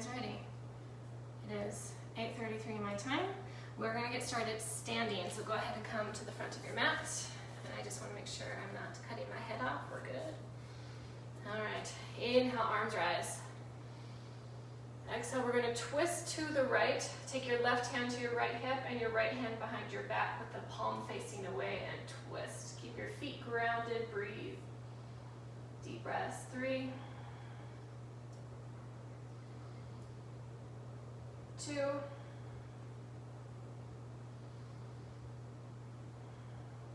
guys ready? It is 8:33 my time. We're going to get started standing, so go ahead and come to the front of your mat. And I just want to make sure I'm not cutting my head off. We're good. All right, inhale, arms rise. Exhale, we're going to twist to the right. Take your left hand to your right hip and your right hand behind your back with the palm facing away and twist. Keep your feet grounded, breathe. Deep breaths, 3, 2,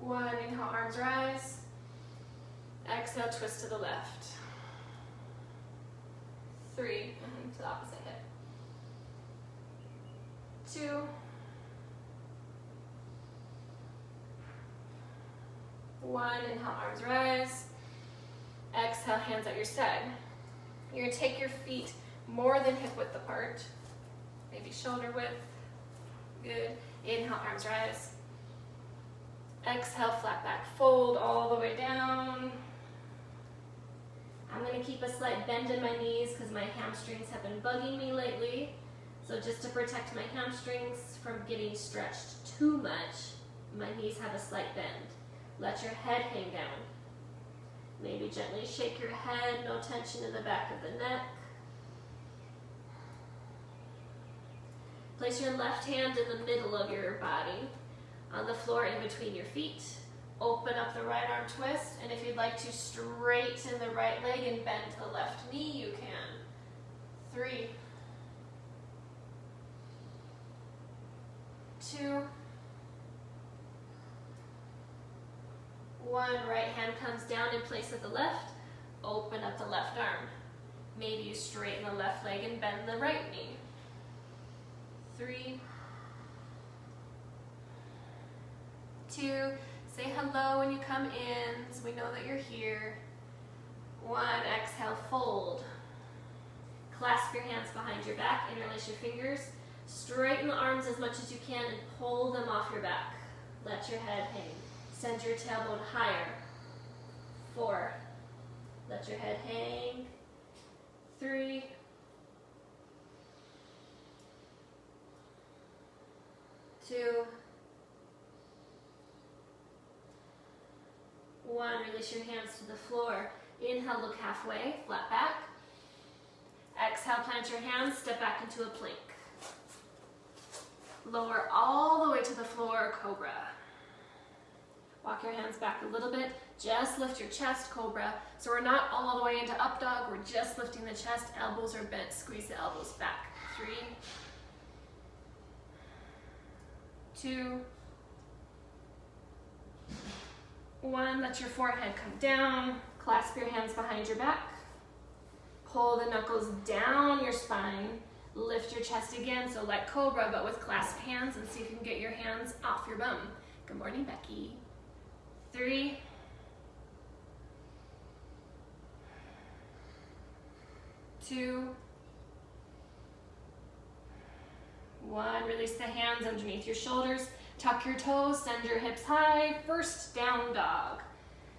1. Inhale, arms rise. Exhale, twist to the left. 3, and to the opposite hip. 2, 1. Inhale, arms rise. Exhale, hands at your side. You're going to take your feet more than hip width apart, maybe shoulder width. Good. Inhale, arms rise. Exhale, flat back fold all the way down. I'm going to keep a slight bend in my knees because my hamstrings have been bugging me lately. So just to protect my hamstrings from getting stretched too much, my knees have a slight bend. Let your head hang down. Maybe gently shake your head, no tension in the back of the neck. Place your left hand in the middle of your body, on the floor in between your feet. Open up the right arm twist, and if you'd like to straighten the right leg and bend the left knee, you can. 3, 2, 1. Right hand comes down in place of the left. Open up the left arm. Maybe you straighten the left leg and bend the right knee. 3, 2. Say hello when you come in, so we know that you're here. 1. Exhale, fold. Clasp your hands behind your back, interlace your fingers. Straighten the arms as much as you can and pull them off your back. Let your head hang. Send your tailbone higher. 4. Let your head hang. 3, 2, 1. Release your hands to the floor. Inhale, look halfway, flat back. Exhale, plant your hands, step back into a plank. Lower all the way to the floor, cobra. Walk your hands back a little bit. Just lift your chest, cobra. So we're not all the way into up dog, we're just lifting the chest. Elbows are bent, squeeze the elbows back. 3, 2, 1. Let your forehead come down. Clasp your hands behind your back. Pull the knuckles down your spine. Lift your chest again, so like cobra, but with clasped hands, and see if you can get your hands off your bum. Good morning, Becky. 3, 2, 1. Release the hands underneath your shoulders. Tuck your toes, send your hips high. First down dog.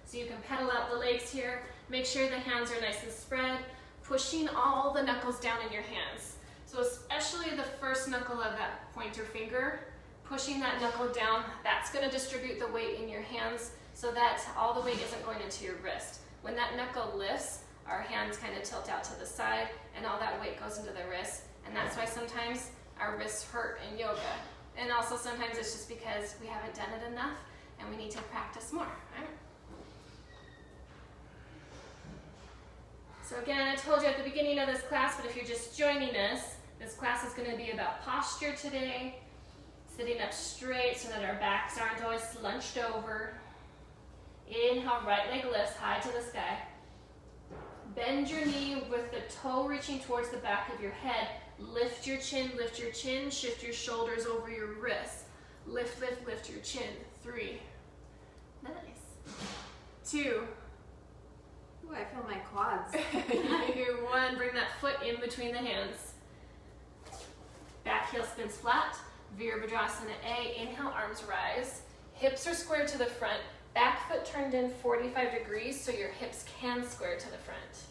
So you can pedal out the legs here. Make sure the hands are nice and spread. Pushing all the knuckles down in your hands. So especially the first knuckle of that pointer finger, pushing that knuckle down, that's going to distribute the weight in your hands so that all the weight isn't going into your wrist. When that knuckle lifts, our hands kind of tilt out to the side and all that weight goes into the wrist. And that's why sometimes our wrists hurt in yoga. And also sometimes it's just because we haven't done it enough and we need to practice more, right? So again, I told you at the beginning of this class, but if you're just joining us, this class is going to be about posture today, sitting up straight so that our backs aren't always slunched over. Inhale, right leg lifts high to the sky. Bend your knee with the toe reaching towards the back of your head. Lift your chin, shift your shoulders over your wrists. Lift, lift, lift your chin. 3. Nice. 2. Ooh, I feel my quads. 1. Bring that foot in between the hands. Back heel spins flat. Virabhadrasana A. Inhale, arms rise. Hips are squared to the front. Back foot turned in 45 degrees so your hips can square to the front.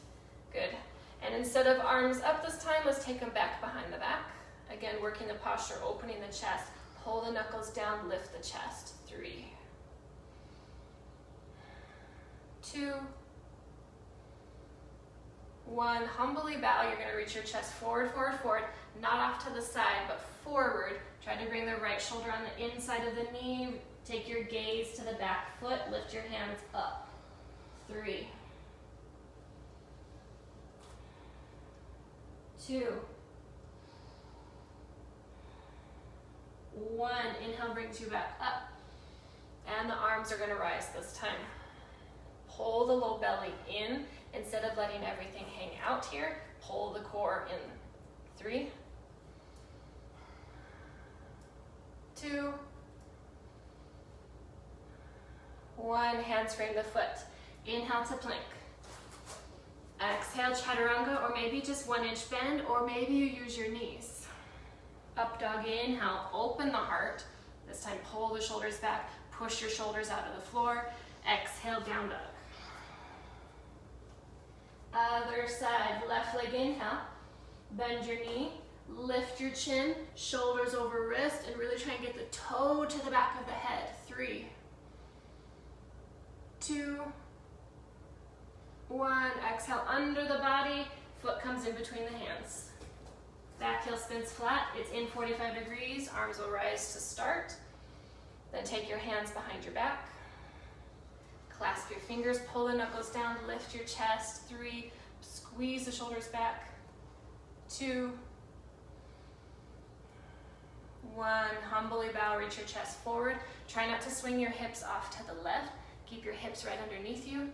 Good. And instead of arms up this time, let's take them back behind the back. Again, working the posture, opening the chest. Pull the knuckles down, lift the chest. 3, 2, 1. Humbly bow. You're going to reach your chest forward, forward, forward. Not off to the side, but forward. Try to bring the right shoulder on the inside of the knee. Take your gaze to the back foot. Lift your hands up. 3, 2, 1. Inhale brings you back up. And the arms are going to rise this time. Pull the low belly in instead of letting everything hang out here. Pull the core in. 3, 2, 1. Hands frame the foot. Inhale to plank. Exhale, chaturanga, or maybe just 1-inch bend, or maybe you use your knees. Up dog, inhale, open the heart. This time pull the shoulders back, push your shoulders out of the floor. Exhale, down dog. Other side, left leg inhale. Bend your knee, lift your chin, shoulders over wrist, and really try and get the toe to the back of the head. 3, 2, 1. Exhale under the body, foot comes in between the hands. Back heel spins flat, it's in 45 degrees, arms will rise to start. Then take your hands behind your back. Clasp your fingers, pull the knuckles down, lift your chest. 3, squeeze the shoulders back. 2, 1. Humbly bow, reach your chest forward. Try not to swing your hips off to the left. Keep your hips right underneath you.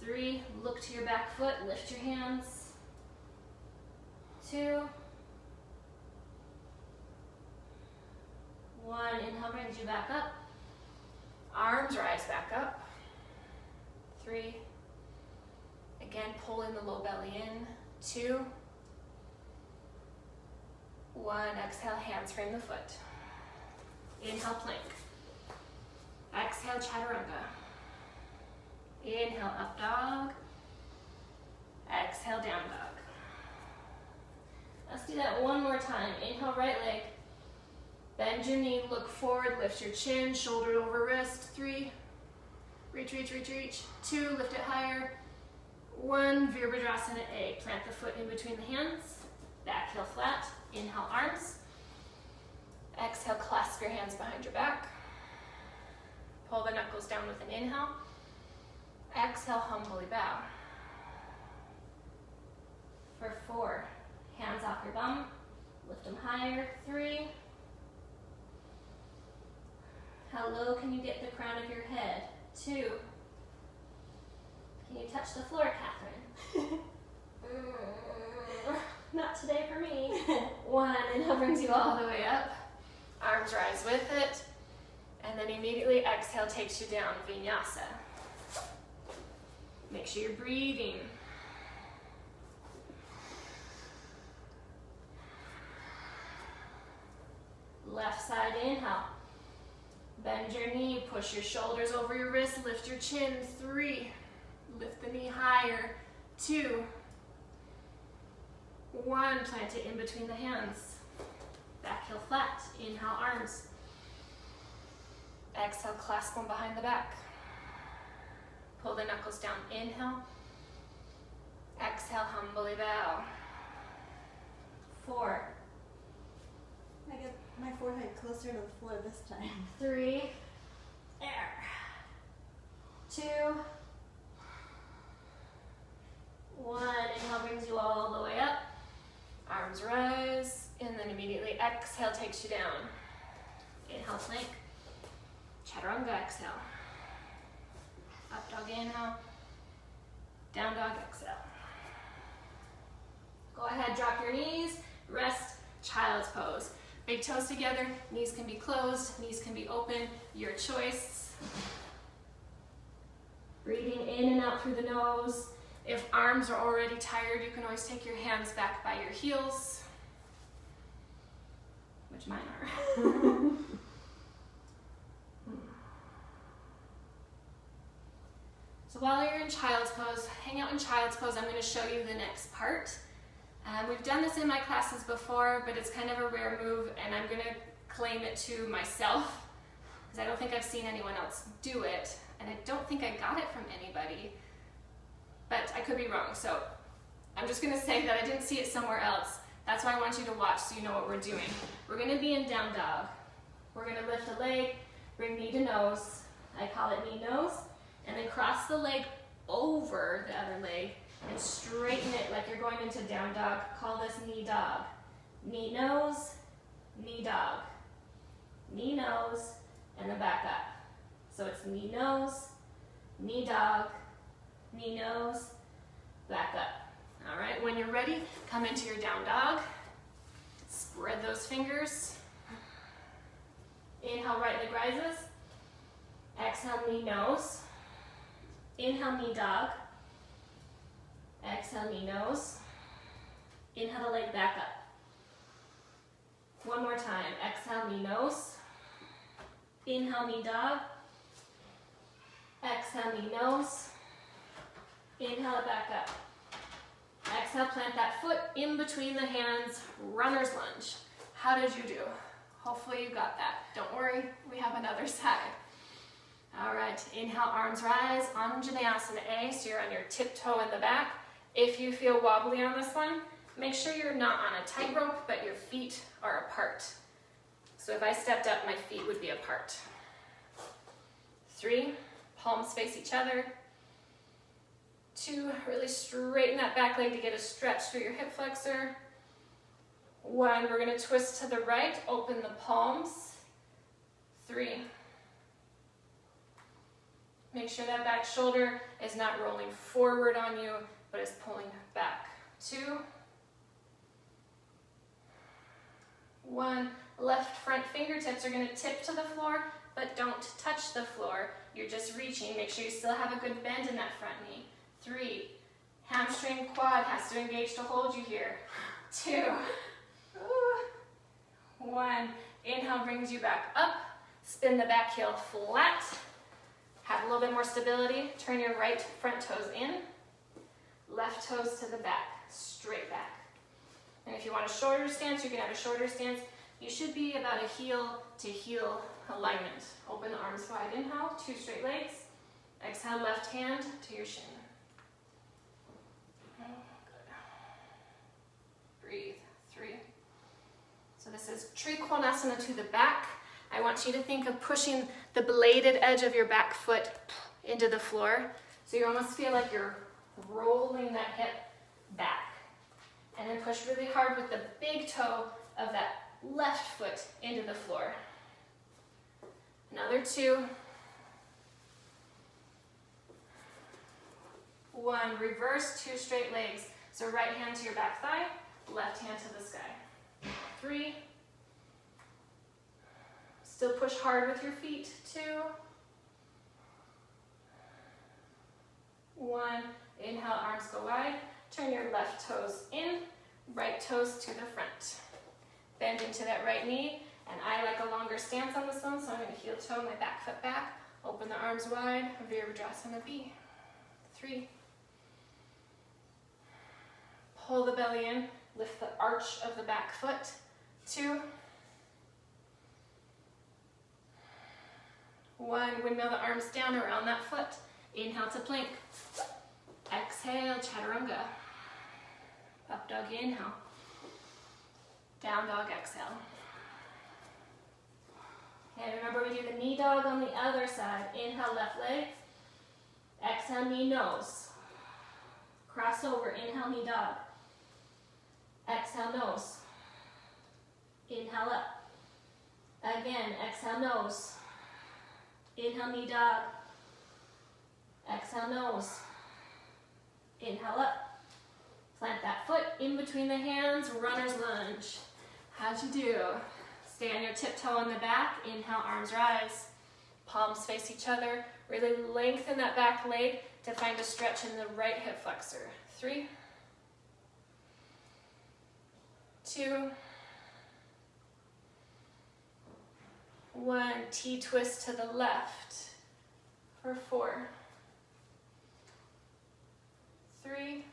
3, look to your back foot, lift your hands. 2, 1. Inhale brings you back up. Arms rise back up. 3. Again, pull in the low belly in. 2, 1. Exhale, hands frame the foot. Inhale, plank. Exhale, chaturanga. Inhale, up dog. Exhale, down dog. Let's do that one more time. Inhale, right leg. Bend your knee, look forward, lift your chin, shoulder over wrist. 3, reach, reach, reach, reach. 2, lift it higher. 1, Virabhadrasana A. Plant the foot in between the hands. Back heel flat. Inhale, arms. Exhale, clasp your hands behind your back. Pull the knuckles down with an inhale. Exhale, humbly bow. For 4, hands off your bum. Lift them higher. 3. How low can you get the crown of your head? 2. Can you touch the floor, Catherine? Not today for me. 1, inhale brings you all the way up. Arms rise with it. And then immediately exhale takes you down, Vinyasa. Make sure you're breathing. Left side inhale. Bend your knee, push your shoulders over your wrist, lift your chin. 3, lift the knee higher. 2, 1, plant it in between the hands. Back heel flat, inhale arms. Exhale, clasp them behind the back. Pull the knuckles down, inhale. Exhale, humbly bow. 4, I get my forehead closer to the floor this time. 3, air. 2, 1, inhale brings you all the way up. Arms rise, and then immediately exhale takes you down. Inhale, plank. Chaturanga, exhale. Up dog, inhale. Down dog, exhale. Go ahead, drop your knees, rest, child's pose. Big toes together, knees can be closed, knees can be open, your choice. Breathing in and out through the nose. If arms are already tired, you can always take your hands back by your heels, which mine are. So while you're in child's pose, hang out in child's pose, I'm going to show you the next part. We've done this in my classes before, but it's kind of a rare move, and I'm going to claim it to myself, because I don't think I've seen anyone else do it, and I don't think I got it from anybody, but I could be wrong. So I'm just going to say that I didn't see it somewhere else. That's why I want you to watch so you know what we're doing. We're going to be in down dog. We're going to lift a leg, bring knee to nose. I call it knee nose, and then cross the leg over the other leg and straighten it like you're going into down dog. Call this knee dog. Knee nose, knee dog. Knee nose, and then back up. So it's knee nose, knee dog, knee nose, back up. All right, when you're ready, come into your down dog. Spread those fingers. Inhale, right leg rises. Exhale, knee nose. Inhale, knee dog. Exhale, knee nose. Inhale the leg back up. One more time. Exhale, knee nose. Inhale, knee dog. Exhale, knee nose. Inhale it back up. Exhale, plant that foot in between the hands, runner's lunge. How did you do? Hopefully you got that. Don't worry, we have another side. All right, inhale, arms rise, Vinyasa A, so you're on your tiptoe in the back. If you feel wobbly on this one, make sure you're not on a tightrope, but your feet are apart. So if I stepped up, my feet would be apart. 3, palms face each other. 2, really straighten that back leg to get a stretch through your hip flexor. 1, we're going to twist to the right, open the palms. 3. Make sure that back shoulder is not rolling forward on you, but is pulling back. 2. 1, left front fingertips are going to tip to the floor, but don't touch the floor. You're just reaching. Make sure you still have a good bend in that front knee. 3, hamstring quad has to engage to hold you here. 2, 1, inhale brings you back up. Spin the back heel flat. Have a little bit more stability. Turn your right front toes in. Left toes to the back, straight back. And if you want a shorter stance, you can have a shorter stance. You should be about a heel to heel alignment. Open the arms wide. Inhale, 2 straight legs. Exhale, left hand to your shin. Good. Breathe. 3. So this is Konasana to the back. I want you to think of pushing the bladed edge of your back foot into the floor. So you almost feel like you're rolling that hip back. And then push really hard with the big toe of that left foot into the floor. Another 2. 1, reverse 2 straight legs. So right hand to your back thigh, left hand to the sky. 3. Still push hard with your feet. 2. 1, inhale, arms go wide. Turn your left toes in, right toes to the front. Bend into that right knee, and I like a longer stance on this one, so I'm going to heel toe my back foot back. Open the arms wide, Virabhadrasana B. 3. Pull the belly in, lift the arch of the back foot. 2. 1, windmill the arms down around that foot. Inhale to plank. Exhale, chaturanga. Up dog, inhale. Down dog, exhale. And remember, we do the knee dog on the other side. Inhale, left leg. Exhale, knee nose. Cross over, inhale, knee dog. Exhale, nose. Inhale up. Again, exhale, nose. Inhale, knee dog. Exhale, nose. Inhale up. Plant that foot in between the hands, runner's lunge. How'd you do? Stay on your tiptoe on the back. Inhale, arms rise. Palms face each other. Really lengthen that back leg to find a stretch in the right hip flexor. 3. 2. 1, T-twist to the left for 4. 3,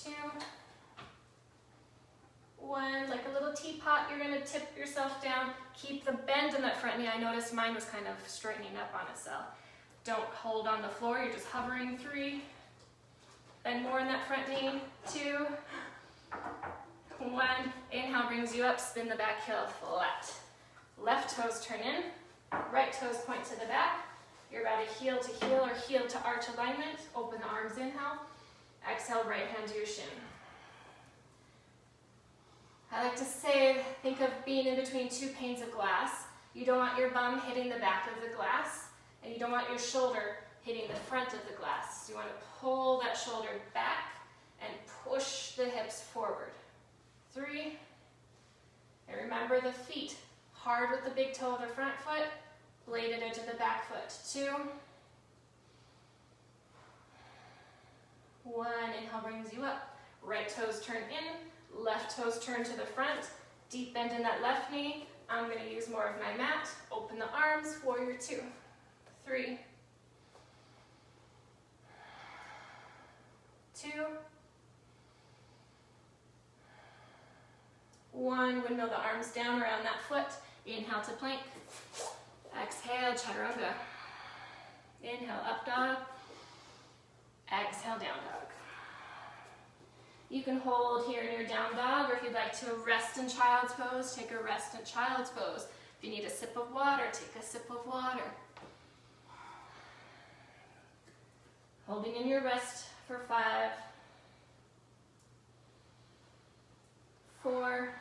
2, 1. Like a little teapot, you're going to tip yourself down. Keep the bend in that front knee. I noticed mine was kind of straightening up on itself. Don't hold on the floor, you're just hovering. 3. Bend more in that front knee. 2, 1. Inhale brings you up, spin the back heel flat. Left toes turn in, right toes point to the back. You're about to heel to heel or heel to arch alignment. Open the arms, inhale. Exhale, right hand to your shin. I like to say, think of being in between 2 panes of glass. You don't want your bum hitting the back of the glass, and you don't want your shoulder hitting the front of the glass. So you want to pull that shoulder back and push the hips forward. 3. And remember the feet. Hard with the big toe of the front foot, bladed into the back foot. 2. 1. Inhale brings you up. Right toes turn in, left toes turn to the front. Deep bend in that left knee. I'm going to use more of my mat. Open the arms, warrior 2. 3, 2, 1. Windmill the arms down around that foot. Inhale to plank. Exhale, chaturanga. Inhale, up dog. Exhale, down dog. You can hold here in your down dog, or if you'd like to rest in child's pose, take a rest in child's pose. If you need a sip of water, take a sip of water. Holding in your rest for 5, 4,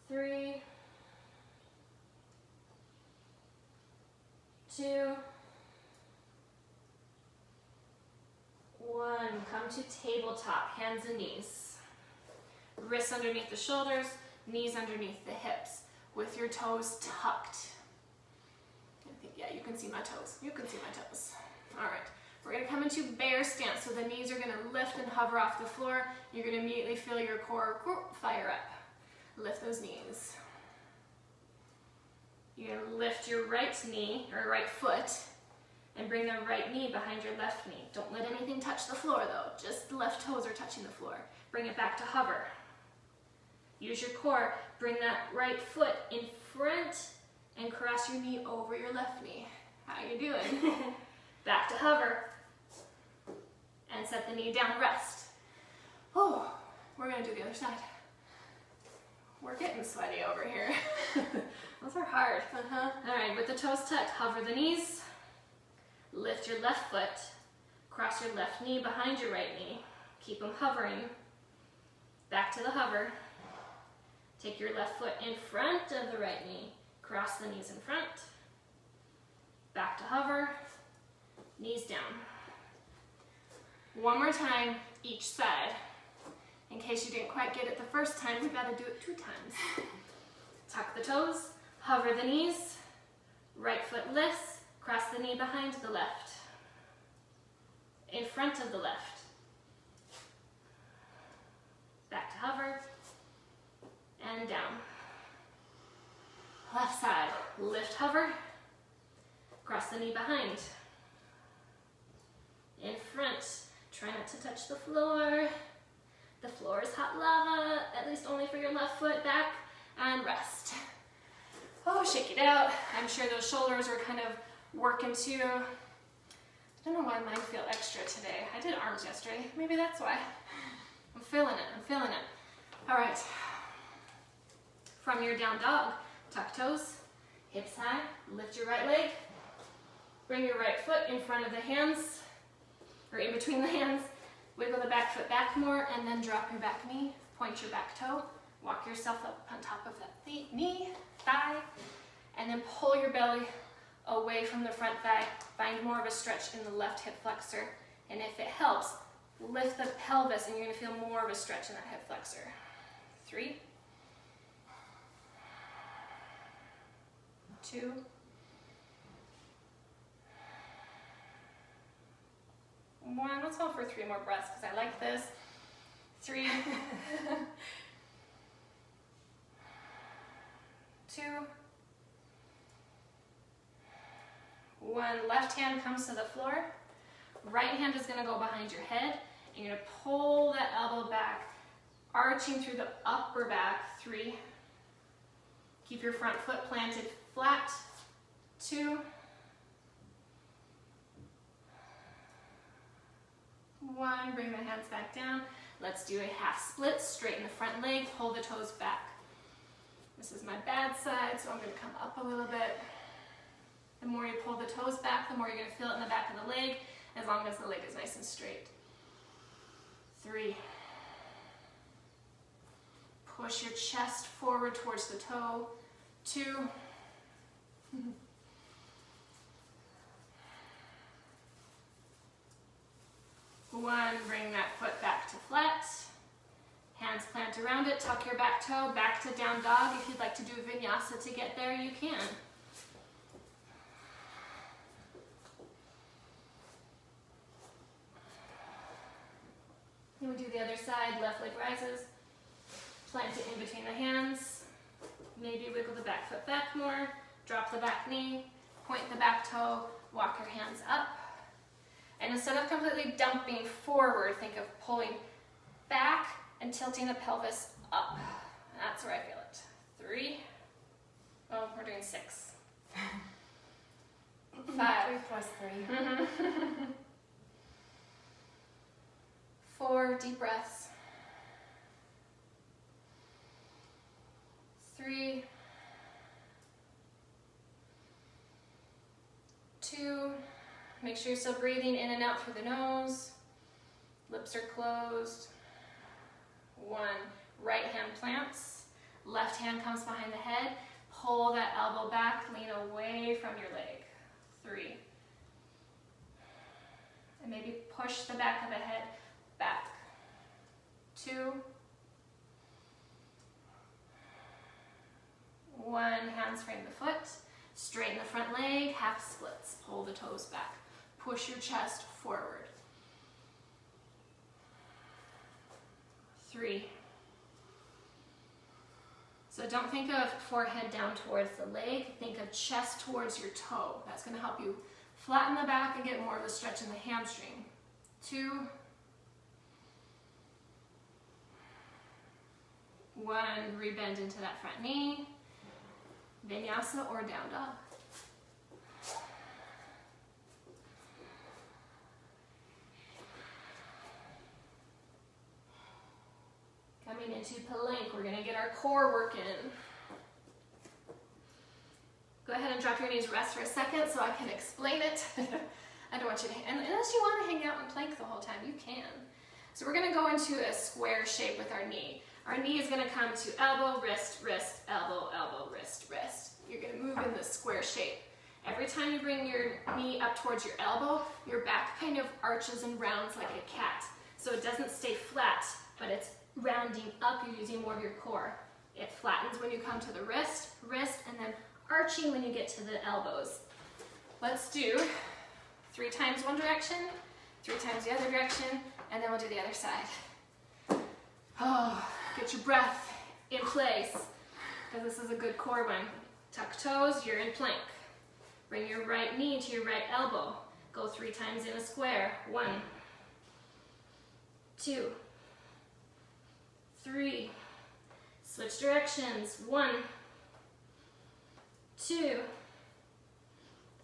3, 2, 1. Come to tabletop, hands and knees. Wrists underneath the shoulders, knees underneath the hips, with your toes tucked. I think, yeah, you can see my toes. You can see my toes. All right, we're gonna come into bear stance. So the knees are gonna lift and hover off the floor. You're gonna immediately feel your core fire up. Lift those knees. You're gonna lift your right knee, or right foot, and bring the right knee behind your left knee. Don't let anything touch the floor though, just the left toes are touching the floor. Bring it back to hover. Use your core, bring that right foot in front and cross your knee over your left knee. How you doing? Back to hover. And set the knee down, rest. Oh, we're gonna do the other side. We're getting sweaty over here. Those are hard. All right, with the toes tucked, hover the knees. Lift your left foot. Cross your left knee behind your right knee. Keep them hovering. Back to the hover. Take your left foot in front of the right knee. Cross the knees in front. Back to hover. Knees down. One more time, each side. In case you didn't quite get it the first time, we've got to do it 2 times. Tuck the toes, hover the knees, right foot lifts, cross the knee behind the left, in front of the left, back to hover, and down. Left side, lift, hover, cross the knee behind, in front, try not to touch the floor. The floor is hot lava, at least only for your left foot, back, and rest. Oh, shake it out. I'm sure those shoulders are kind of working too. I don't know why mine feel extra today. I did arms yesterday. Maybe that's why. I'm feeling it, I'm feeling it. All right. From your down dog, tuck toes, hips high, lift your right leg, bring your right foot in front of the hands, or in between the hands. Wiggle the back foot back more, and then drop your back knee, point your back toe, walk yourself up on top of that knee, thigh, and then pull your belly away from the front thigh. Find more of a stretch in the left hip flexor, and if it helps, lift the pelvis, and you're gonna feel more of a stretch in that hip flexor. 3, 2, 1. Let's hold for 3 more breaths because I like this. 3, 2, 1, left hand comes to the floor. Right hand is going to go behind your head. And you're going to pull that elbow back, arching through the upper back. 3. Keep your front foot planted flat. 2. 1, bring the hands back down. Let's do a half split, straighten the front leg, pull the toes back. This is my bad side, so I'm going to come up a little bit. The more you pull the toes back, the more you're going to feel it in the back of the leg, as long as the leg is nice and straight. 3. Push your chest forward towards the toe. 2. 1, bring that foot back to flat. Hands plant around it, tuck your back toe, back to down dog. If you'd like to do Vinyasa to get there, you can. Then we do the other side, left leg rises. Plant it in between the hands. Maybe wiggle the back foot back more. Drop the back knee, point the back toe, walk your hands up. And instead of completely dumping forward, think of pulling back and tilting the pelvis up. That's where I feel it. 3. Oh, we're doing 6. 5. 3 plus 3. 4, deep breaths. 3. 2. Make sure you're still breathing in and out through the nose. Lips are closed. 1, right hand plants. Left hand comes behind the head. Pull that elbow back, lean away from your leg. 3. And maybe push the back of the head back. 2. 1, hands frame the foot. Straighten the front leg, half splits. Pull the toes back. Push your chest forward. 3. So don't think of forehead down towards the leg. Think of chest towards your toe. That's going to help you flatten the back and get more of a stretch in the hamstring. 2. 1, rebend into that front knee. Vinyasa or down dog. Coming into plank, we're going to get our core working. Go ahead and drop your knees, rest for a second so I can explain it. I don't want you to, unless you want to hang out in plank the whole time, you can. So we're going to go into a square shape with our knee. Our knee is going to come to elbow, wrist, wrist, elbow, elbow, wrist, wrist. You're going to move in this square shape. Every time you bring your knee up towards your elbow, your back kind of arches and rounds like a cat. So it doesn't stay flat, but it's rounding up. You're using more of your core. It flattens when you come to the wrist, wrist, and then arching when you get to the elbows. Let's do 3 times one direction, 3 times the other direction, and then we'll do the other side. Oh, get your breath in place, because this is a good core one. Tuck toes, you're in plank. Bring your right knee to your right elbow. Go 3 times in a square. 1, 2, 3. Switch directions. 1, 2,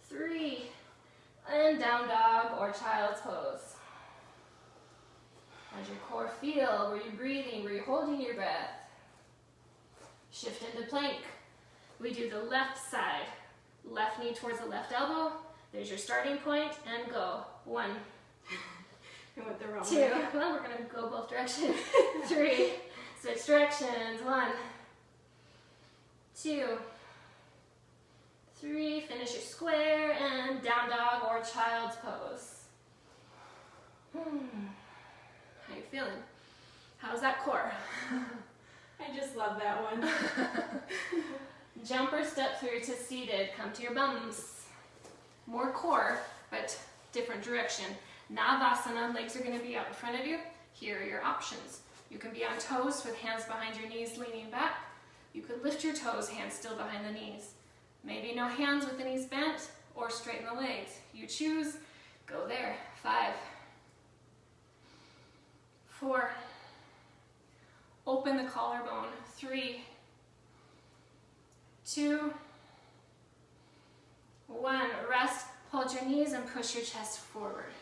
3. And down dog or child's pose. How's your core feel? Were you breathing? Were you holding your breath? Shift into plank. We do the left side. Left knee towards the left elbow. There's your starting point, and go. 1, I went the wrong 2. way. Well, we're going to go both directions. 3. Switch directions. 1, 2, 3. Finish your square, and down dog or child's pose. How you feeling? How's that core? I just love that one. Jump or step through to seated. Come to your bums. More core, but different direction. Navasana, legs are going to be out in front of you. Here are your options. You can be on toes with hands behind your knees leaning back. You could lift your toes, hands still behind the knees. Maybe no hands with the knees bent, or straighten the legs. You choose, go there. 5, 4, open the collarbone. 3, 2, 1, rest, hold your knees and push your chest forward.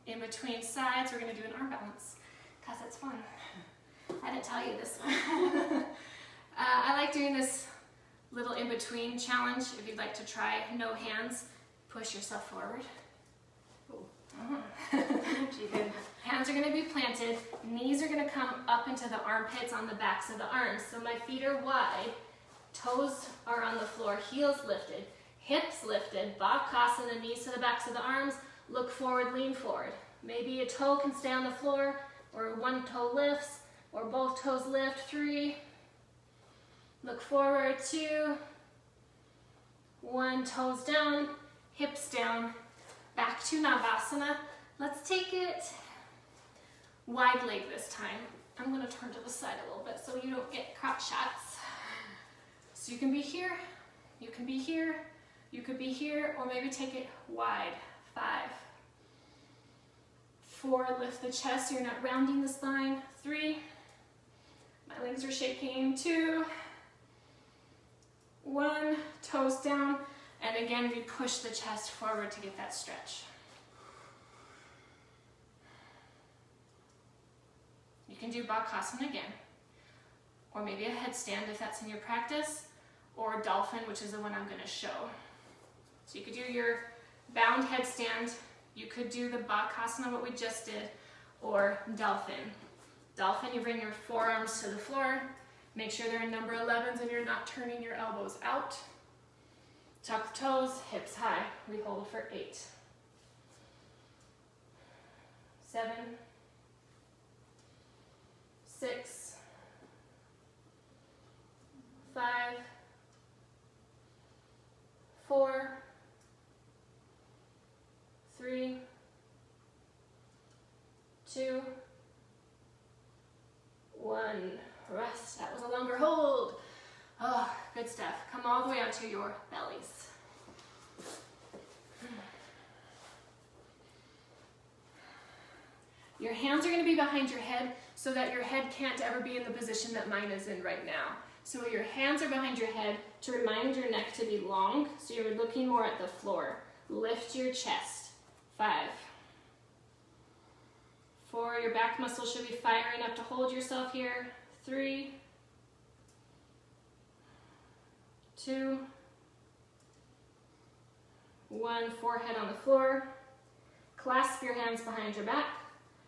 In between sides, we're gonna do an arm balance, because it's fun. I didn't tell you this one. I like doing this little in-between challenge. If you'd like to try, no hands, push yourself forward. Hands are gonna be planted, knees are gonna come up into the armpits on the backs of the arms. So my feet are wide, toes are on the floor, heels lifted, hips lifted, Gomukhasana, knees to the backs of the arms, look forward, lean forward. Maybe a toe can stay on the floor, or one toe lifts, or both toes lift. 3, look forward. 2, 1, toes down, hips down, back to Navasana. Let's take it wide leg this time. I'm gonna turn to the side a little bit so you don't get crotch shots. So you can be here, you can be here, you could be here, or maybe take it wide. 5, 4, lift the chest so you're not rounding the spine. 3, my legs are shaking. 2, 1, toes down, and again we push the chest forward to get that stretch. You can do Gomukhasana again, or maybe a headstand if that's in your practice, or Dolphin, which is the one I'm going to show. So you could do your bound headstand, you could do the Gomukhasana, what we just did, or Dolphin. Dolphin, you bring your forearms to the floor, make sure they're in number 11s and you're not turning your elbows out. Tuck the toes, hips high. We hold for 8, 7, 6, 5, 4, 3, 2, 1. Rest. That was a longer hold. Oh, good stuff. Come all the way onto your bellies. Your hands are going to be behind your head so that your head can't ever be in the position that mine is in right now. So your hands are behind your head to remind your neck to be long, so you're looking more at the floor. Lift your chest. 5, 4, your back muscles should be firing up to hold yourself here. 3, 2, 1, forehead on the floor. Clasp your hands behind your back.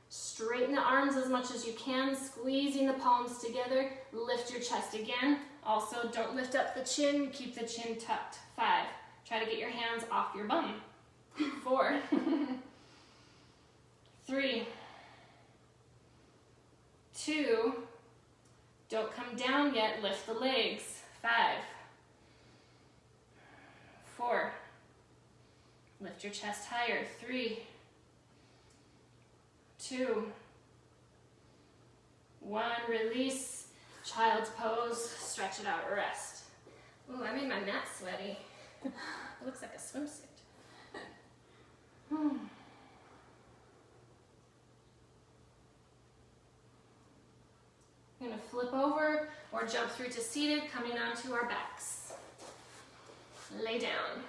Straighten the arms as much as you can, squeezing the palms together. Lift your chest again. Also, don't lift up the chin, keep the chin tucked. 5, try to get your hands off your bum. 4, 3, 2, don't come down yet, lift the legs. 5, 4, lift your chest higher. 3, 2, 1, release, child's pose, stretch it out, rest. Ooh, I made my mat sweaty. It looks like a swimsuit. We're going to flip over or jump through to seated, coming onto our backs. Lay down.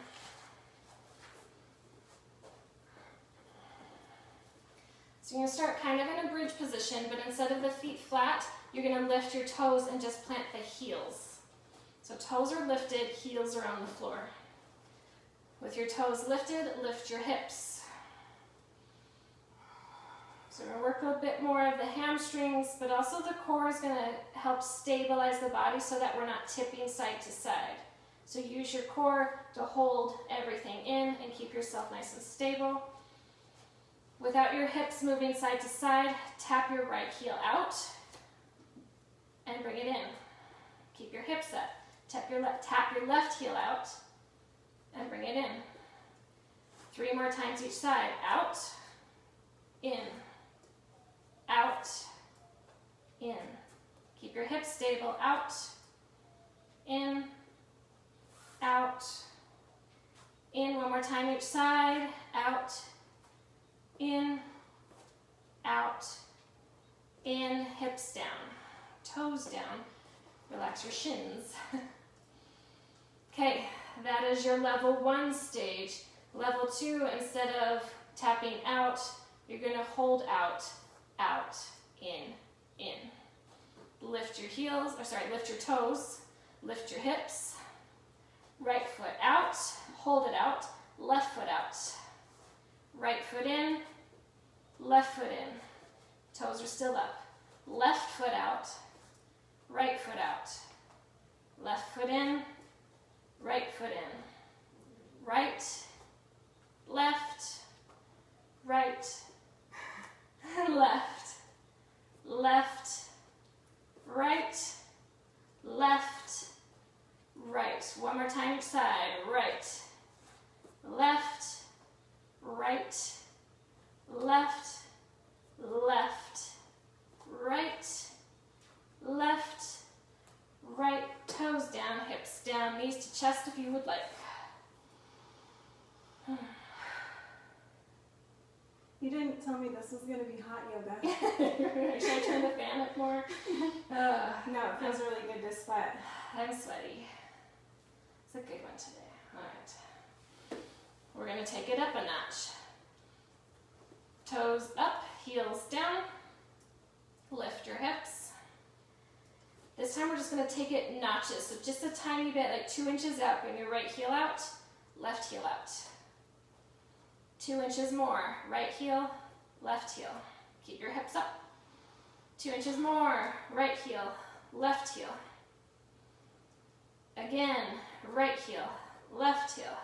So you're going to start kind of in a bridge position, but instead of the feet flat, you're going to lift your toes and just plant the heels. So toes are lifted, heels are on the floor. With your toes lifted, lift your hips. So we're going to work a bit more of the hamstrings, but also the core is going to help stabilize the body so that we're not tipping side to side. So use your core to hold everything in and keep yourself nice and stable. Without your hips moving side to side, tap your right heel out and bring it in. Keep your hips up. Tap your left heel out and bring it in. 3 more times each side. Out, in, out, in. Keep your hips stable. Out, in, out, in. One more time each side, out, in, out, in, hips down, toes down. Relax your shins. Okay, that is your level 1 stage. Level 2, instead of tapping out, you're going to hold out, out, in. Lift your heels, lift your toes, lift your hips. Right foot out, hold it out, left foot out. Right foot in, left foot in. Toes are still up. Left foot out, right foot out. Left foot in, right foot in. Right, left, right, left, left, right, left, right. One more time each side. Right, left, right, left, left, right, left, right. Toes down, hips down, knees to chest if you would like. You didn't tell me this was going to be hot yoga. Should I turn the fan up more? No, it feels really good to sweat. I'm sweaty. It's a good one today. All right. We're going to take it up a notch. Toes up, heels down. Lift your hips. This time we're just going to take it notches. So just a tiny bit, like 2 inches up. Bring your right heel out, left heel out. 2 inches more. Right heel, left heel. Keep your hips up. 2 inches more. Right heel, left heel. Again, right heel, left heel.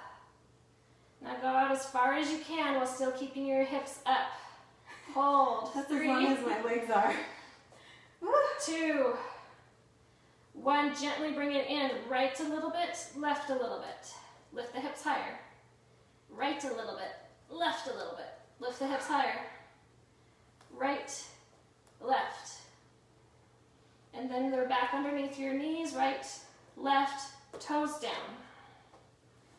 Now go out as far as you can while still keeping your hips up. Hold. That's 3, as long as my legs are. 2, 1. Gently bring it in. Right a little bit, left a little bit. Lift the hips higher. Right a little bit, left a little bit. Lift the hips higher. Right, left. And then they're back underneath your knees. Right, left, toes down.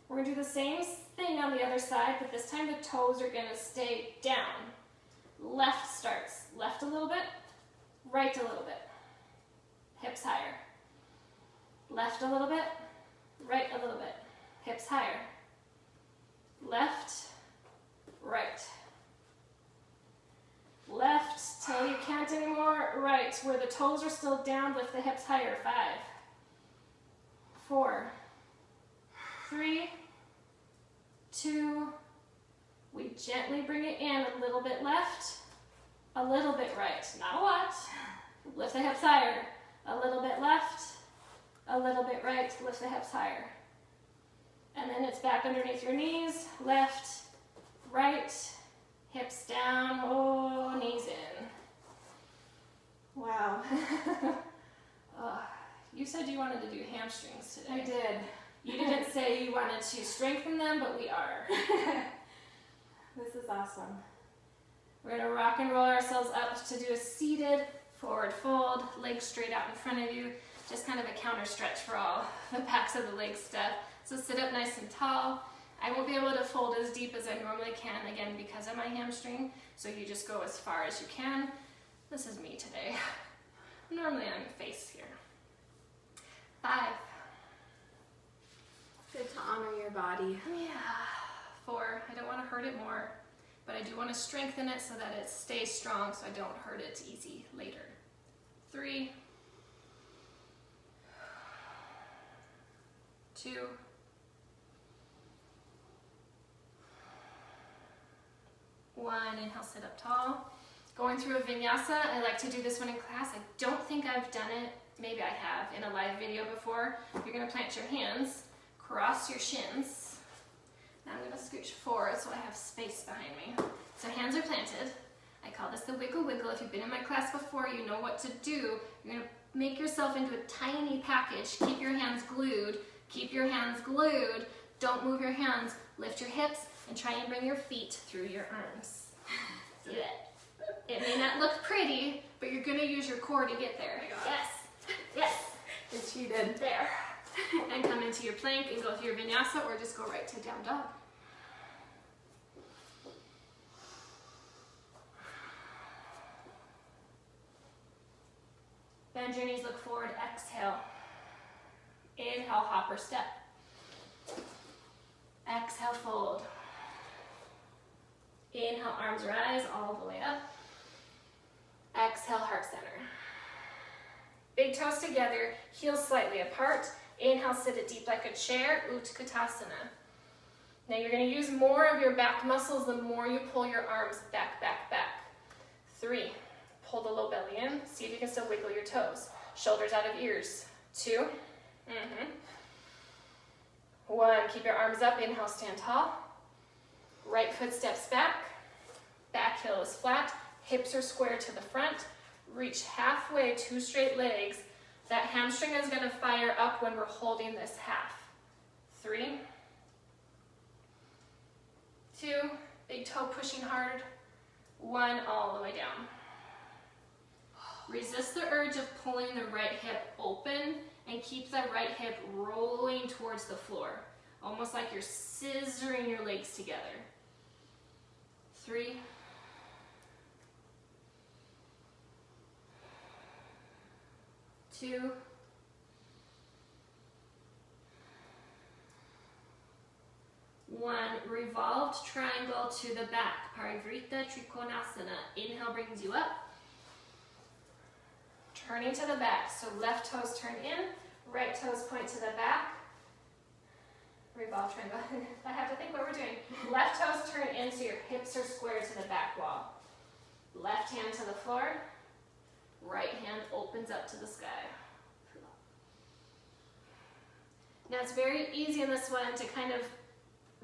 We're going to do the same thing on the other side, but this time the toes are going to stay down. Left starts. Left a little bit, right a little bit. Hips higher. Left a little bit, right a little bit. Hips higher. Left, right. Left till you can't anymore. Right, where the toes are still down, lift the hips higher. 5, 4, 3, 2. We gently bring it in. A little bit left, a little bit right. Not a lot. Lift the hips higher. A little bit left, a little bit right. Lift the hips higher. And then it's back underneath your knees. Left, right, hips down. Oh, knees in. Wow. You said you wanted to do hamstrings today. I did. You didn't say you wanted to strengthen them, but we are. This is awesome. We're going to rock and roll ourselves up to do a seated forward fold, legs straight out in front of you. Just kind of a counter stretch for all the backs of the leg stuff. So sit up nice and tall. I won't be able to fold as deep as I normally can, again, because of my hamstring. So you just go as far as you can. This is me today. Normally I'm face here. 5. It's good to honor your body. Yeah. 4. I don't want to hurt it more, but I do want to strengthen it so that it stays strong so I don't hurt it easy later. 3, 2, 1. Inhale, sit up tall. Going through a vinyasa. I like to do this one in class. I don't think I've done it. Maybe I have in a live video before. You're going to plant your hands, cross your shins. Now I'm going to scooch forward so I have space behind me. So hands are planted. I call this the wiggle wiggle. If you've been in my class before, you know what to do. You're going to make yourself into a tiny package. Keep your hands glued. Keep your hands glued. Don't move your hands. Lift your hips and try and bring your feet through your arms. See that? It may not look pretty, but you're going to use your core to get there. Yes. Yes. And she did. There. And come into your plank and go through your vinyasa, or just go right to down dog. Bend your knees, look forward, exhale. Inhale, hopper step. Exhale, fold. Inhale, arms rise all the way up. Exhale, heart center. Big toes together, heels slightly apart. Inhale, sit it deep like a chair, Utkatasana. Now you're going to use more of your back muscles the more you pull your arms back, back, back. 3, pull the low belly in. See if you can still wiggle your toes. Shoulders out of ears. 2, 1, keep your arms up. Inhale, stand tall. Right foot steps back. Back heel is flat. Hips are square to the front. Reach halfway, 2 straight legs. That hamstring is going to fire up when we're holding this half. 3, 2, big toe pushing hard. 1, all the way down. Resist the urge of pulling the right hip open and keep the right hip rolling towards the floor, almost like you're scissoring your legs together. 3, 2, 1. Revolved triangle to the back. Parivrita Trikonasana. Inhale brings you up. Turning to the back. So left toes turn in, right toes point to the back. Revolved triangle. I have to think what we're doing. Left toes turn in so your hips are square to the back wall. Left hand to the floor. Right hand opens up to the sky. Now it's very easy in this one to kind of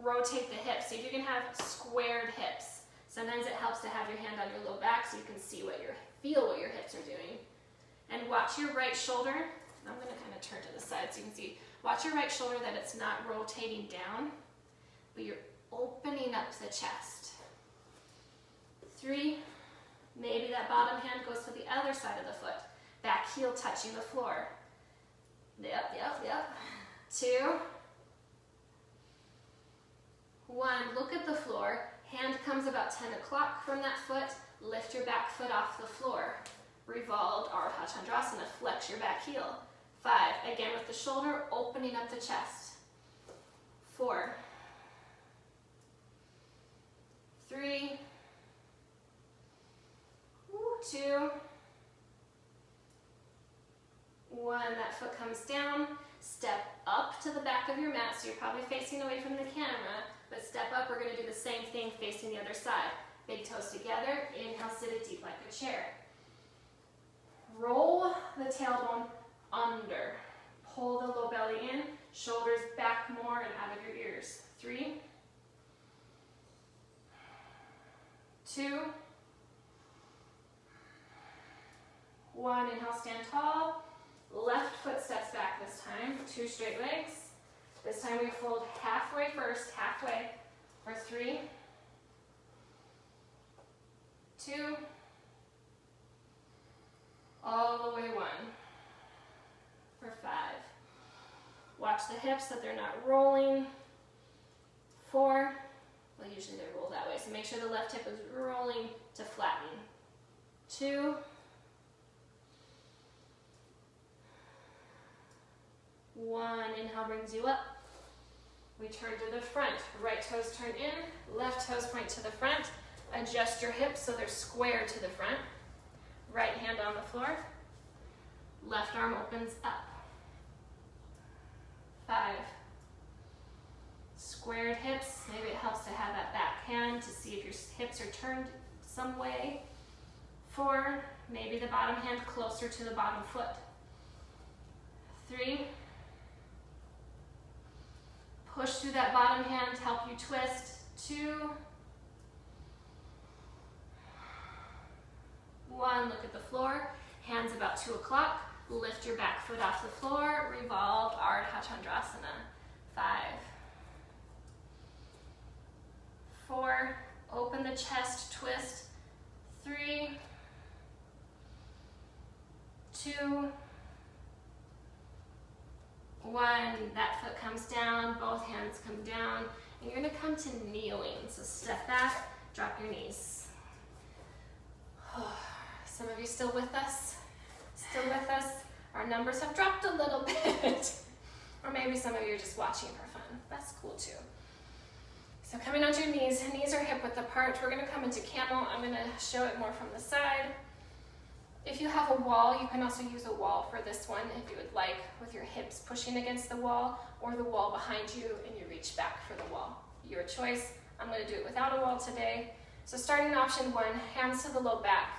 rotate the hips. So if you can have squared hips. Sometimes it helps to have your hand on your low back so you can see feel what your hips are doing. And watch your right shoulder. I'm going to kind of turn to the side so you can see. Watch your right shoulder that it's not rotating down, but you're opening up the chest. 3, maybe that bottom hand goes to the other side of the foot. Back heel touching the floor. Yep. 2, 1, look at the floor. Hand comes about 10 o'clock from that foot. Lift your back foot off the floor. Revolved Ardha Chandrasana, flex your back heel. 5, again with the shoulder, opening up the chest. 4, 3, 2, 1, that foot comes down. Step up to the back of your mat, so you're probably facing away from the camera, but step up, we're going to do the same thing facing the other side. Big toes together, inhale, sit it deep like a chair. Roll the tailbone under. Pull the low belly in, shoulders back more and out of your ears. 3, 2, 1, inhale, stand tall. Left foot steps back this time, 2 straight legs. This time we fold halfway first, halfway for 3, 2, all the way 1 for 5. Watch the hips that they're not rolling. 4, well usually they roll that way, so make sure the left hip is rolling to flatten. 2, 1, inhale brings you up. We turn to the front. Right toes turn in, left toes point to the front. Adjust your hips so they're square to the front. Right hand on the floor. Left arm opens up. 5. Squared hips. Maybe it helps to have that back hand to see if your hips are turned some way. 4. Maybe the bottom hand closer to the bottom foot. 3. Push through that bottom hand to help you twist. 2, 1, look at the floor. Hands about 2 o'clock. Lift your back foot off the floor. Revolved Ardha Chandrasana. 5, 4, open the chest, twist. 3, 2, 1, that foot comes down, both hands come down, and you're gonna come to kneeling. So step back, drop your knees. Some of you still with us? Still with us? Our numbers have dropped a little bit. Or maybe some of you are just watching for fun. That's cool too. So coming onto your knees are hip width apart. We're gonna come into camel. I'm gonna show it more from the side. If you have a wall, you can also use a wall for this one if you would like, with your hips pushing against the wall or the wall behind you and you reach back for the wall. Your choice. I'm gonna do it without a wall today. So starting option 1, hands to the low back.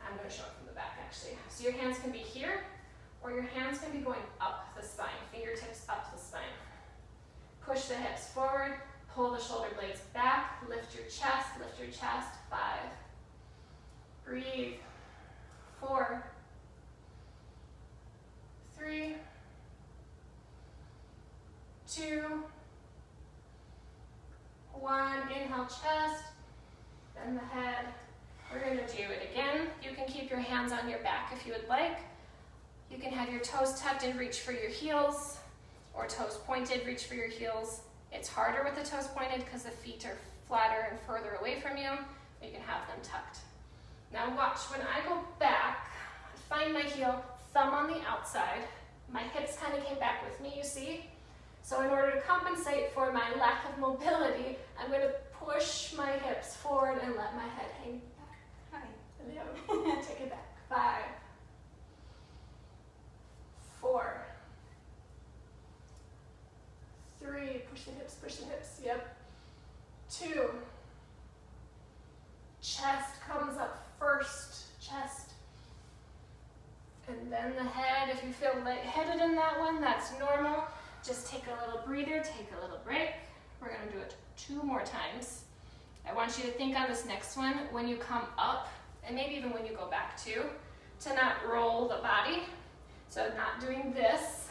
I'm gonna show it from the back actually. So your hands can be here or your hands can be going up the spine, fingertips up the spine. Push the hips forward, pull the shoulder blades back, lift your chest, 5. Breathe. 4, 3, 2, 1. Inhale, chest, then the head. We're going to do it again. You can keep your hands on your back if you would like. You can have your toes tucked and reach for your heels, or toes pointed, reach for your heels. It's harder with the toes pointed because the feet are flatter and further away from you, but you can have them tucked. Now watch, when I go back, find my heel, thumb on the outside. My hips kind of came back with me, you see? So in order to compensate for my lack of mobility, I'm going to push my hips forward and let my head hang back. Hi. Take it back. 5, 4, 3, push the hips, yep. 2, chest comes up first, chest. And then the head, if you feel lightheaded in that one, that's normal. Just take a little breather, take a little break. We're gonna do it 2 more times. I want you to think on this next one, when you come up, and maybe even when you go back too, to not roll the body. So not doing this.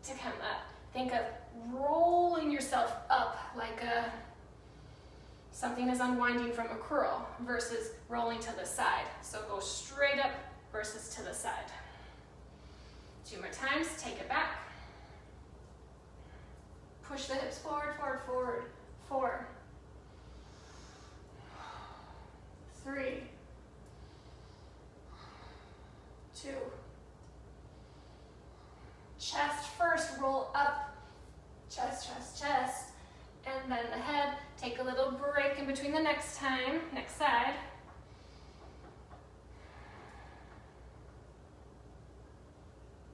To come up. Think of rolling yourself up like something is unwinding from a curl versus rolling to the side. So go straight up versus to the side. 2 more times, take it back. Push the hips forward, forward, forward. 4, 3, 2. Chest first, roll up. Chest, chest, chest. And then the head, take a little break in between the next time, next side.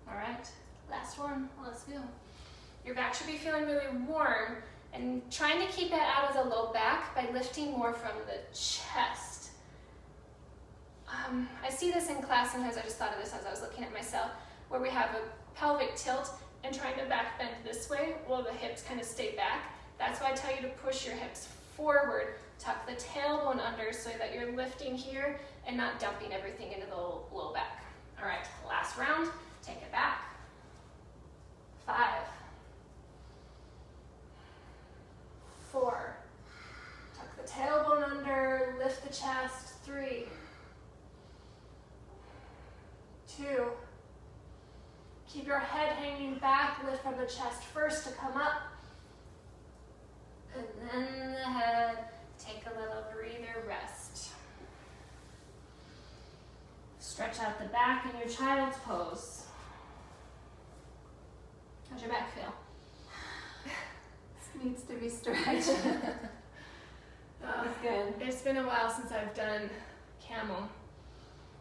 All right, last one, let's go. Your back should be feeling really warm and trying to keep it out of the low back by lifting more from the chest. I see this in class sometimes. I just thought of this as I was looking at myself, where we have a pelvic tilt and trying to back bend this way while the hips kind of stay back. That's why I tell you to push your hips forward, tuck the tailbone under so that you're lifting here and not dumping everything into the low back. All right, last round, take it back. 5, 4, tuck the tailbone under, lift the chest. 3, 2, keep your head hanging back, lift from the chest first to come up. And then the head, take a little breather, rest. Stretch out the back in your child's pose. How's your back feel? This needs to be stretched. That's good. It's been a while since I've done camel.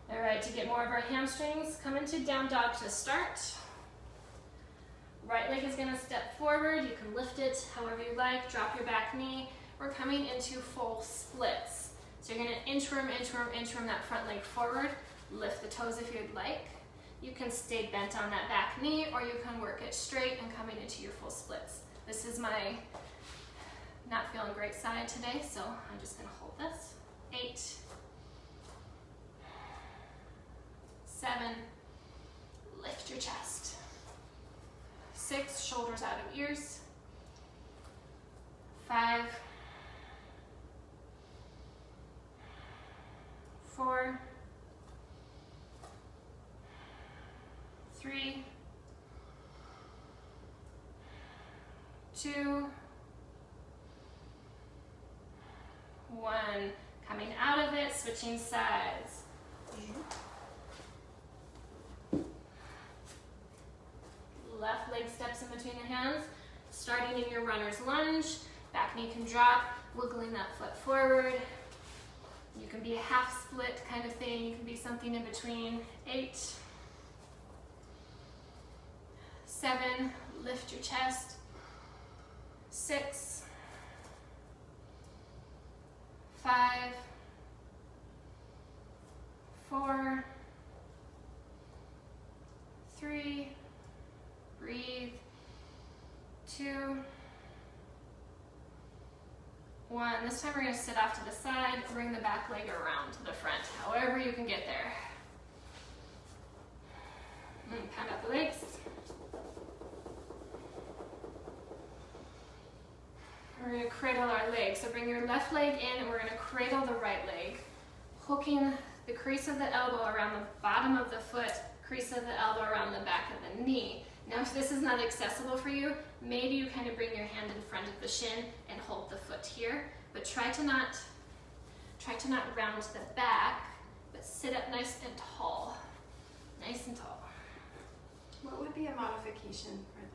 All right, to get more of our hamstrings, come into down dog to start. Right leg is going to step forward. You can lift it however you like. Drop your back knee. We're coming into full splits. So you're going to inchworm that front leg forward. Lift the toes if you'd like. You can stay bent on that back knee, or you can work it straight and coming into your full splits. This is my not feeling great side today, so I'm just going to hold this. 8, 7, lift your chest. 6, shoulders out of ears. 5, 4, 3, 2, 1. Coming out of it, switching sides. Left leg steps in between the hands. Starting in your runner's lunge. Back knee can drop, wiggling that foot forward. You can be a half split kind of thing. You can be something in between. 8, 7, lift your chest. 6, 5, 4, 3, breathe, 2, 1. This time we're going to sit off to the side, bring the back leg around to the front, however you can get there. And pound out the legs. We're going to cradle our legs. So bring your left leg in and we're going to cradle the right leg, hooking the crease of the elbow around the bottom of the foot, crease of the elbow around the back of the knee. Now if this is not accessible for you, maybe you kind of bring your hand in front of the shin and hold the foot here, but try to not round the back, but sit up nice and tall. Nice and tall. What would be a modification for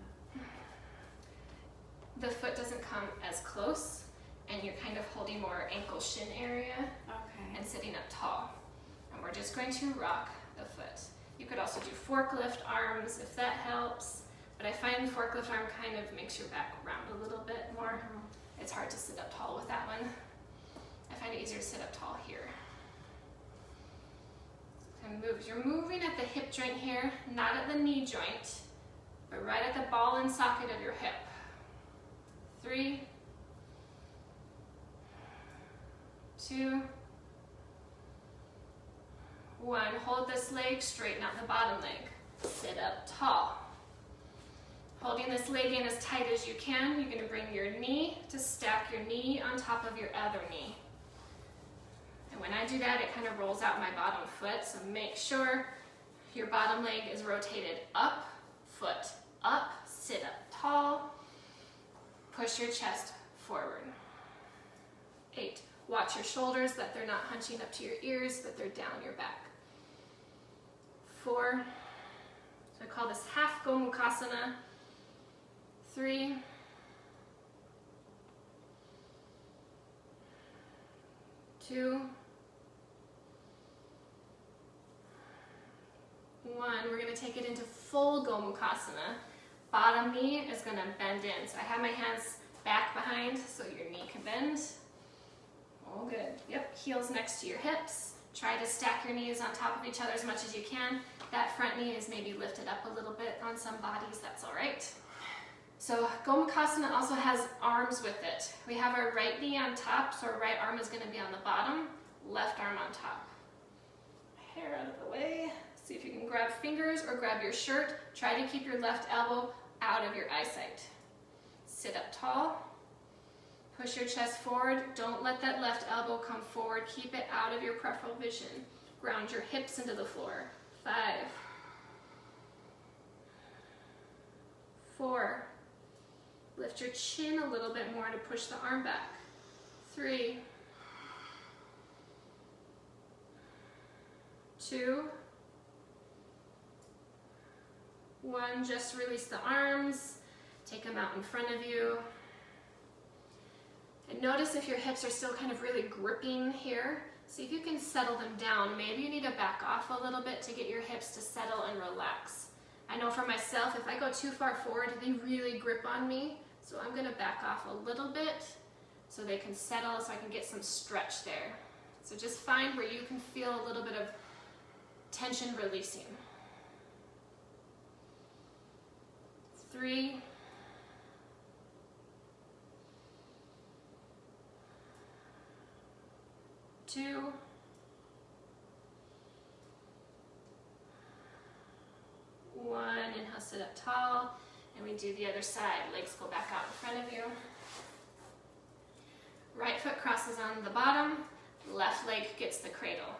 The foot doesn't come as close and you're kind of holding more ankle shin area Okay. and sitting up tall. And we're just going to rock the foot. You could also do forklift arms if that helps, but I find forklift arm kind of makes your back round a little bit more. It's hard to sit up tall with that one. I find it easier to sit up tall here. And move. You're moving at the hip joint here, not at the knee joint, but right at the ball and socket of your hip. 3, 2, 1. Hold this leg, straighten out the bottom leg. Sit up tall. Holding this leg in as tight as you can, you're going to bring your knee to stack your knee on top of your other knee. And when I do that, it kind of rolls out my bottom foot, so make sure your bottom leg is rotated up, foot up, sit up tall. Push your chest forward. 8. Watch your shoulders, that they're not hunching up to your ears, but they're down your back. 4. So I call this half Gomukhasana. 3. 2. 1. We're going to take it into full Gomukhasana. Bottom knee is going to bend in. So I have my hands back behind so your knee can bend. All good. Yep, heels next to your hips. Try to stack your knees on top of each other as much as you can. That front knee is maybe lifted up a little bit on some bodies, that's all right. So Gomukhasana also has arms with it. We have our right knee on top, so our right arm is going to be on the bottom, left arm on top. Hair out of the way. See if you can grab fingers or grab your shirt. Try to keep your left elbow out of your eyesight. Sit up tall. Push your chest forward. Don't let that left elbow come forward. Keep it out of your peripheral vision. Ground your hips into the floor. 5, 4. Lift your chin a little bit more to push the arm back. 3, 2, 1. Just release the arms. Take them out in front of you. And notice if your hips are still kind of really gripping here. See if you can settle them down. Maybe you need to back off a little bit to get your hips to settle and relax. I know for myself, if I go too far forward, they really grip on me. So I'm going to back off a little bit so they can settle, so I can get some stretch there. So just find where you can feel a little bit of tension releasing. 3, 2, 1. Inhale, sit up tall. And we do the other side. Legs go back out in front of you. Right foot crosses on the bottom. Left leg gets the cradle.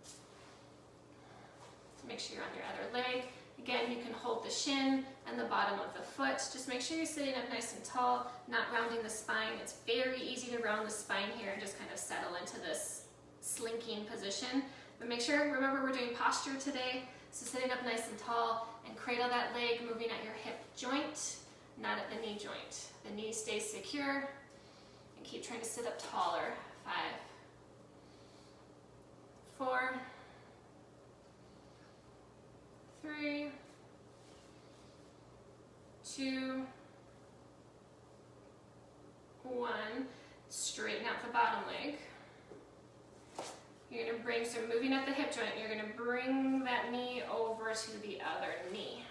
So make sure you're on your other leg. Again, you can hold the shin and the bottom of the foot. Just make sure you're sitting up nice and tall, not rounding the spine. It's very easy to round the spine here and just kind of settle into this slinking position. But make sure, remember we're doing posture today, so sitting up nice and tall and cradle that leg, moving at your hip joint, not at the knee joint. The knee stays secure and keep trying to sit up taller. 5, 4, 3, 2, 1. Straighten out the bottom leg. You're going to bring, so moving at the hip joint, you're going to bring that knee over to the other knee.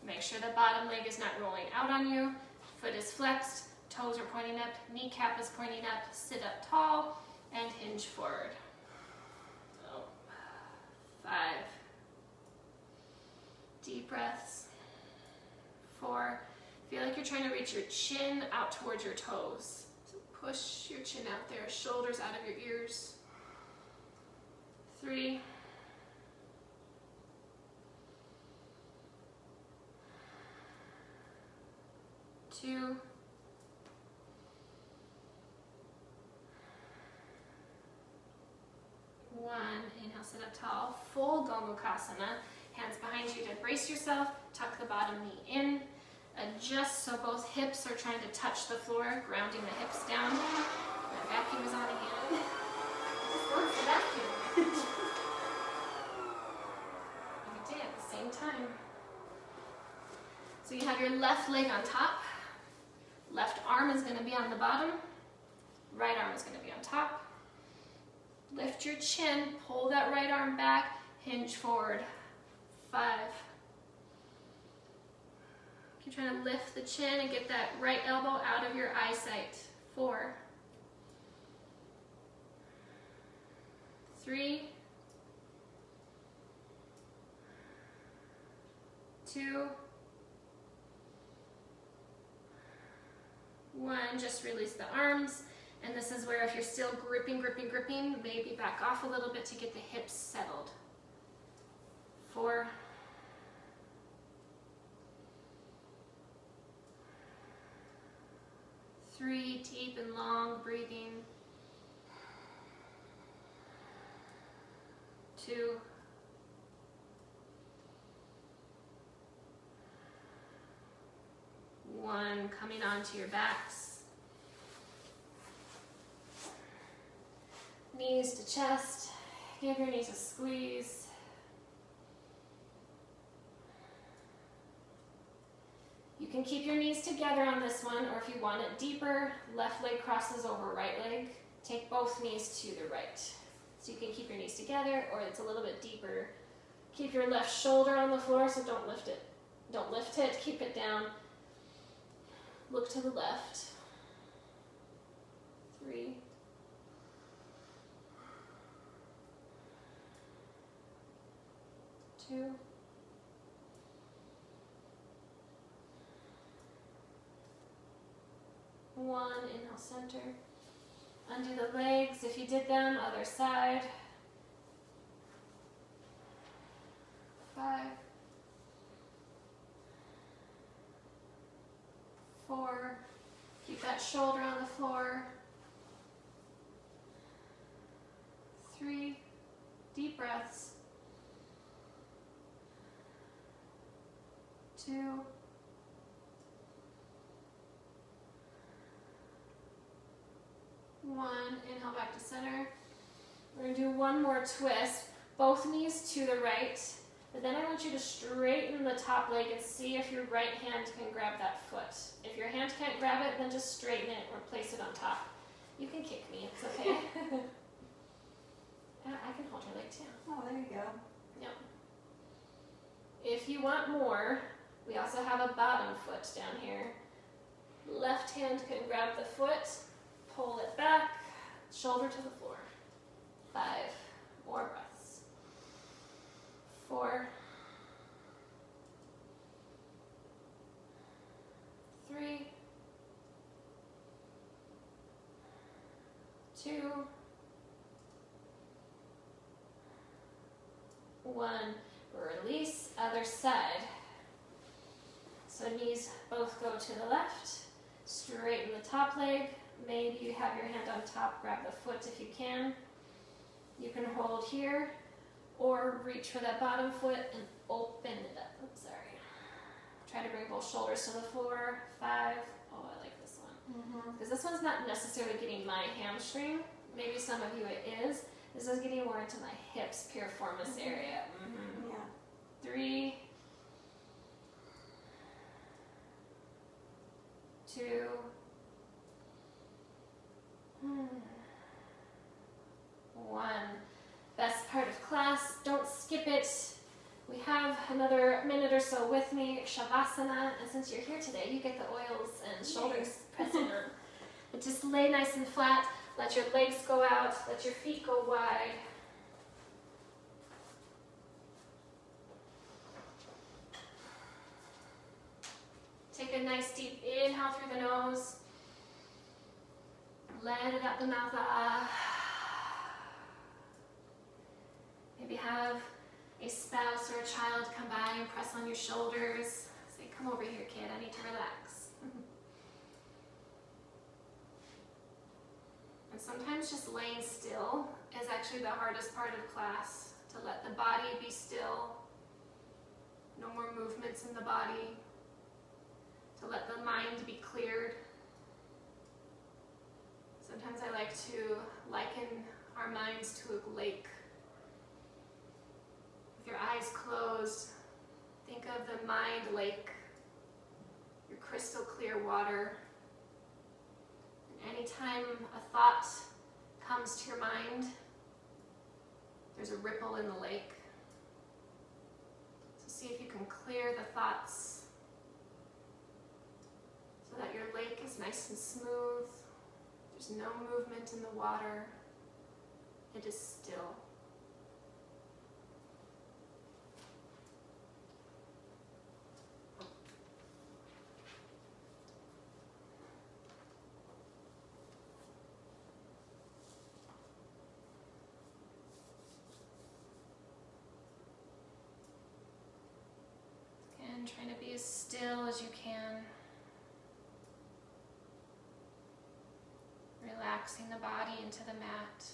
Make sure the bottom leg is not rolling out on you. Foot is flexed, toes are pointing up, kneecap is pointing up. Sit up tall and hinge forward. So, 5. Deep breaths. 4. Feel like you're trying to reach your chin out towards your toes. So push your chin out there, shoulders out of your ears. 3. 2. 1. Inhale, sit up tall. Full Gomukhasana. Hands behind you to brace yourself. Tuck the bottom knee in. Adjust so both hips are trying to touch the floor, grounding the hips down. My vacuum is on again. Just works the vacuum. Every day at the same time. So you have your left leg on top. Left arm is going to be on the bottom. Right arm is going to be on top. Lift your chin, pull that right arm back, hinge forward. 5. Keep trying to lift the chin and get that right elbow out of your eyesight. 4. 3. 2. 1. Just release the arms. And this is where if you're still gripping, maybe back off a little bit to get the hips settled. 4. 3. Deep and long breathing. 2. 1. Coming onto your backs. Knees to chest. Give your knees a squeeze. You can keep your knees together on this one, or if you want it deeper, left leg crosses over right leg. Take both knees to the right. So you can keep your knees together, or it's a little bit deeper. Keep your left shoulder on the floor, so don't lift it. Don't lift it, keep it down. Look to the left. 3. 2. 1. Inhale, center. Undo the legs if you did them. Other side. 5. 4. Keep that shoulder on the floor. 3. Deep breaths. 2. 1. Inhale back to center. We're going to do one more twist. Both knees to the right. But then I want you to straighten the top leg and see if your right hand can grab that foot. If your hand can't grab it, then just straighten it or place it on top. You can kick me, it's okay. I can hold your leg too. Oh, there you go. Yep. If you want more, we also have a bottom foot down here. Left hand can grab the foot, pull it back, shoulder to the floor. 5. More breaths. 4. 3. 2. 1. Release, other side. So knees both go to the left. Straighten the top leg. Maybe you have your hand on top, grab the foot if you can. You can hold here or reach for that bottom foot and open it up. Oops, sorry. Try to bring both shoulders to the floor. 5. Oh, I like this one. Because this one's not necessarily getting my hamstring. Maybe some of you it is. This is getting more into my hips, piriformis area. Yeah. 3, 2, 1. Best part of class, don't skip it. We have another minute or so with me, Shavasana, and since you're here today, you get the oils and shoulders pressing on. But just lay nice and flat, let your legs go out, let your feet go wide. Take a nice deep inhale through the nose. Let it out the mouth. Maybe have a spouse or a child come by and press on your shoulders. Say, come over here, kid, I need to relax. And sometimes just laying still is actually the hardest part of class, to let the body be still. No more movements in the body. To let the mind be cleared. Sometimes I like to liken our minds to a lake. With your eyes closed, think of the mind lake, your crystal clear water. And anytime a thought comes to your mind, there's a ripple in the lake. So see if you can clear the thoughts so that your lake is nice and smooth. There's no movement in the water. It is still. Again, trying to be as still as you can. Relaxing the body into the mat.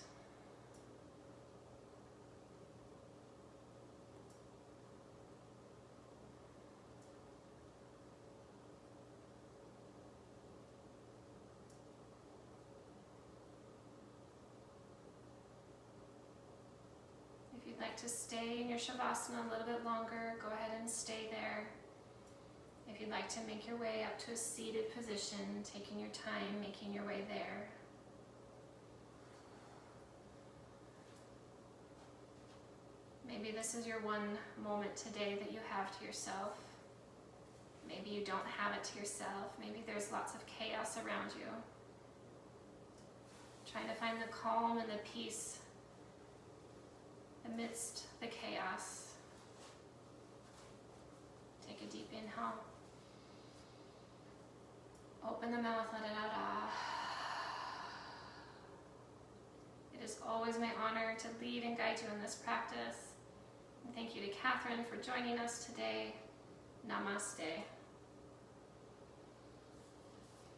If you'd like to stay in your Shavasana a little bit longer, go ahead and stay there. If you'd like to make your way up to a seated position, taking your time, making your way there. Maybe this is your one moment today that you have to yourself. Maybe you don't have it to yourself. Maybe there's lots of chaos around you. Trying to find the calm and the peace amidst the chaos. Take a deep inhale. Open the mouth, let it out. It is always my honor to lead and guide you in this practice. And thank you to Catherine for joining us today. Namaste.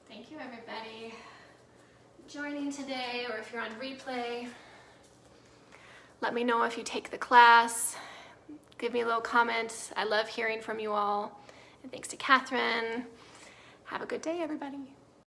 Thank you, everybody, joining today, or if you're on replay. Let me know if you take the class. Give me a little comment. I love hearing from you all. And thanks to Catherine. Have a good day, everybody.